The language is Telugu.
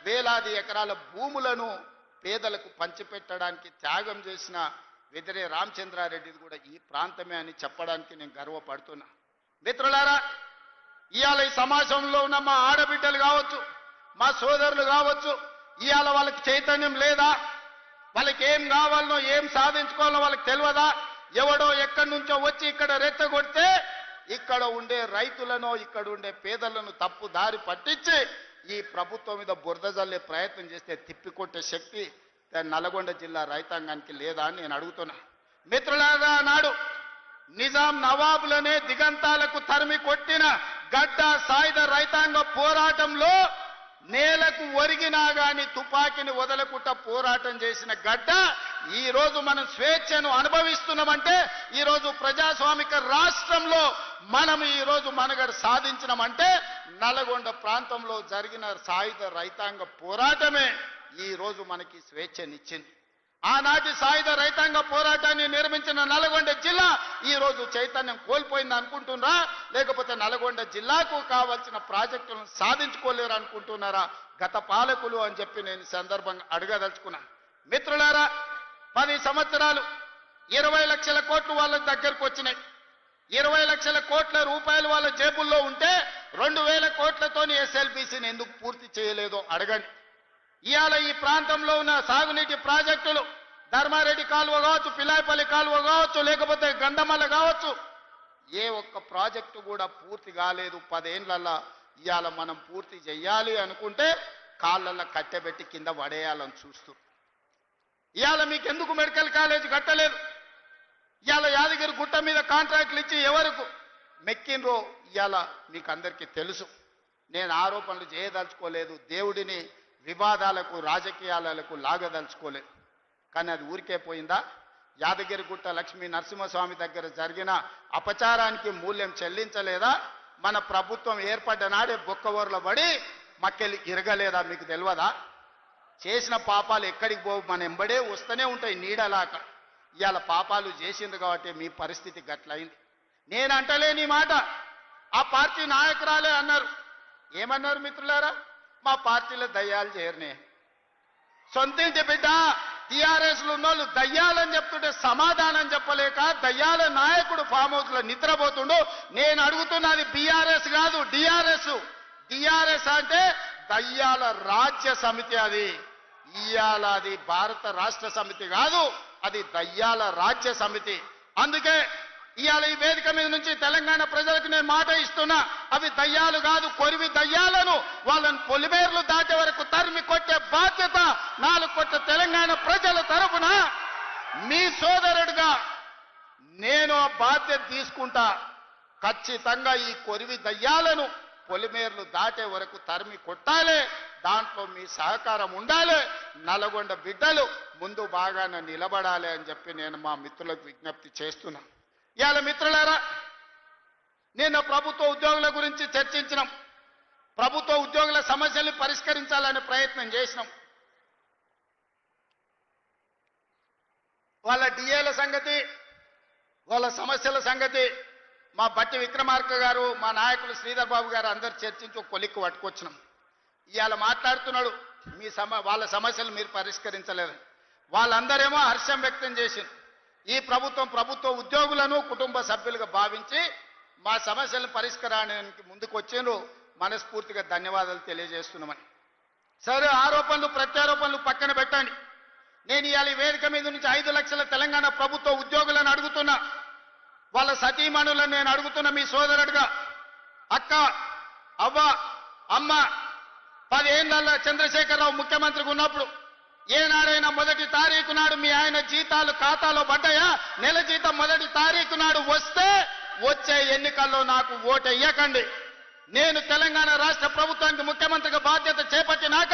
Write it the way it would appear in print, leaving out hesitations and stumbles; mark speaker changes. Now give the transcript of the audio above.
Speaker 1: వేలాది ఎకరాల భూములను పేదలకు పంచిపెట్టడానికి త్యాగం చేసిన వెదిరే రామచంద్రారెడ్డిది కూడా ఈ ప్రాంతమే అని చెప్పడానికి నేను గర్వపడుతున్నా. మిత్రులారా, ఇవాళ ఈ సమాజంలో ఉన్న మా ఆడబిడ్డలు కావచ్చు, మా సోదరులు కావచ్చు, ఇవాళ వాళ్ళకి చైతన్యం లేదా? వాళ్ళకి ఏం కావాలనో ఏం సాధించుకోవాలో వాళ్ళకి తెలియదా? ఎవడో ఎక్కడి నుంచో వచ్చి ఇక్కడ రెచ్చగొడితే ఇక్కడ ఉండే రైతులను, ఇక్కడ ఉండే పేదలను తప్పు దారి పట్టించి ఈ ప్రభుత్వం మీద బురద జల్లే ప్రయత్నం చేస్తే తిప్పికొట్టే శక్తి నల్గొండ జిల్లా రైతాంగానికి లేదా అని నేను అడుగుతున్నా. మిత్రులారా, నాడు నిజాం నవాబులనే దిగంతాలకు తరిమి కొట్టిన గడ్డ సాయుధ రైతాంగ పోరాటంలో నేలకు ఒరిగినా గాని తుపాకీని వదలకుండా పోరాటం చేసిన గడ్డ ఈ రోజు మనం స్వేచ్ఛను అనుభవిస్తున్నామంటే, ఈ రోజు ప్రజాస్వామిక రాష్ట్రంలో మనం ఈ రోజు మనుగడ సాధించినామంటే నల్గొండ ప్రాంతంలో జరిగిన సాయుధ రైతాంగ పోరాటమే ఈ రోజు మనకి స్వేచ్ఛనిచ్చింది. ఆనాటి సాయుధ రైతాంగ పోరాటాన్ని నిర్మించిన నల్గొండ జిల్లా ఈ రోజు చైతన్యం కోల్పోయింది అనుకుంటున్నారా? లేకపోతే నల్గొండ జిల్లాకు కావాల్సిన ప్రాజెక్టులను సాధించుకోలేరు అనుకుంటున్నారా గత పాలకులు అని చెప్పి నేను సందర్భంగా అడగదలుచుకున్నా. మిత్రులారా, 10 సంవత్సరాలు 20 లక్షల కోట్లు వాళ్ళ దగ్గరకు వచ్చినాయి. 20 లక్షల కోట్ల రూపాయలు వాళ్ళ జేబుల్లో ఉంటే 2000 కోట్లతోని ఎస్ఎల్బీసీని ఎందుకు పూర్తి చేయలేదో అడగండి. ఇవాళ ఈ ప్రాంతంలో ఉన్న సాగునీటి ప్రాజెక్టులు ధర్మారెడ్డి కాలువ కావచ్చు, పిల్లాయిపల్లి కాలువ కావచ్చు, లేకపోతే గంధమల్ల కావచ్చు, ఏ ఒక్క ప్రాజెక్టు కూడా పూర్తి కాలేదు. 10 ఏళ్లలో ఇవాళ మనం పూర్తి చేయాలి అనుకుంటే కాళ్ళల్లో కట్టెబెట్టి కింద పడేయాలని చూస్తూ ఇవాళ మీకెందుకు మెడికల్ కాలేజ్ కట్టలేదు? ఇవాళ యాదగిరి గుట్ట మీద కాంట్రాక్టులు ఇచ్చి ఎవరికి మెక్కినరో ఇవాళ మీకు అందరికీ తెలుసు. నేను ఆరోపణలు చేయదలుచుకోలేదు, దేవుడిని వివాదాలకు రాజకీయాలకు లాగదలుచుకోలేదు. కానీ అది ఊరికే పోయిందా? యాదగిరిగుట్ట లక్ష్మీ నరసింహస్వామి దగ్గర జరిగిన అపచారానికి మూల్యం చెల్లించలేదా? మన ప్రభుత్వం ఏర్పడ్డ నాడే బొక్కవోర్ల పడి మక్కెలి ఇరగలేదా? మీకు తెలియదా? చేసిన పాపాలు ఎక్కడికి పోవు, మన ఎంబడే వస్తూనే ఉంటాయి నీడలాక. ఇవాళ పాపాలు చేసింది కాబట్టి మీ పరిస్థితి గట్లయింది. నేను అంటలేని మాట ఆ పార్టీ నాయకురాలే అన్నారు. ఏమన్నారు మిత్రులారా? మా పార్టీలో దయ్యాలు చేరనే. సొంతింటి బిడ్డ టీఆర్ఎస్లు ఉన్నోళ్ళు దయ్యాలని చెప్తుంటే సమాధానం చెప్పలేక దయ్యాల నాయకుడు ఫామ్ హౌస్ లో నిద్రపోతుండు. నేను అడుగుతున్నది బీఆర్ఎస్ కాదు, డిఆర్ఎస్. డిఆర్ఎస్ అంటే దయ్యాల రాజ్య సమితి. అది ఇయాల అది భారత రాష్ట్ర సమితి కాదు, అది దయ్యాల రాజ్య సమితి. అందుకే ఇవాళ ఈ వేదిక మీద నుంచి తెలంగాణ ప్రజలకు నేను మాట ఇస్తున్నా, అవి దయ్యాలు కాదు, కొరివి దయ్యాలను వాళ్ళని పొలిమేర్లు దాటే వరకు తరిమి కొట్టే బాధ్యత 4 కోట్ల తెలంగాణ ప్రజల తరఫున మీ సోదరుడిగా నేను ఆ బాధ్యత తీసుకుంటా. ఖచ్చితంగా ఈ కొరివి దయ్యాలను పొలిమేర్లు దాటే వరకు తరిమి కొట్టాలి. దాంట్లో మీ సహకారం ఉండాలి. నల్గొండ బిడ్డలు ముందు బాగానే నిలబడాలి అని చెప్పి నేను మా మిత్రులకు విజ్ఞప్తి చేస్తున్నా. ఇవాళ మిత్రులారా, నేను ప్రభుత్వ ఉద్యోగుల గురించి చర్చించినాం. ప్రభుత్వ ఉద్యోగుల సమస్యల్ని పరిష్కరించాలనే ప్రయత్నం చేసినాం. వాళ్ళ డిఏల సంగతి, వాళ్ళ సమస్యల సంగతి మా బట్టి విక్రమార్క గారు, మా నాయకులు శ్రీధర్ బాబు గారు అందరు చర్చించి ఒక కొలిక్కు పట్టుకొచ్చినాం. ఇవాళ మాట్లాడుతున్నాడు వాళ్ళ సమస్యలు మీరు పరిష్కరించలేదు. వాళ్ళందరేమో హర్షం వ్యక్తం చేసింది. ఈ ప్రభుత్వ ఉద్యోగులను కుటుంబ సభ్యులుగా భావించి మా సమస్యలను పరిష్కారానికి ముందుకు వచ్చిండ్రు. మనస్ఫూర్తిగా ధన్యవాదాలు తెలియజేస్తున్నామని. సరే, ఆరోపణలు ప్రత్యారోపణలు పక్కన పెట్టండి. నేను ఇవాళ ఈ వేదిక మీద నుంచి 5 లక్షల తెలంగాణ ప్రభుత్వ ఉద్యోగులను అడుగుతున్నా. వాళ్ళ సతీమణులను నేను అడుగుతున్నా మీ సోదరుడిగా. అక్క, అవ్వ, అమ్మ, 10 ఏళ్లలో చంద్రశేఖరరావు ముఖ్యమంత్రిగా ఉన్నప్పుడు ఏనాడైనా 1వ తారీఖు నాడు మీ ఆయన జీతాలు ఖాతాలో పడ్డాయా? నెల జీతం 1వ తారీఖు నాడు వస్తే వచ్చే ఎన్నికల్లో నాకు ఓటు వేయకండి. నేను తెలంగాణ రాష్ట్ర ప్రభుత్వానికి ముఖ్యమంత్రిగా బాధ్యత చేపట్టినాక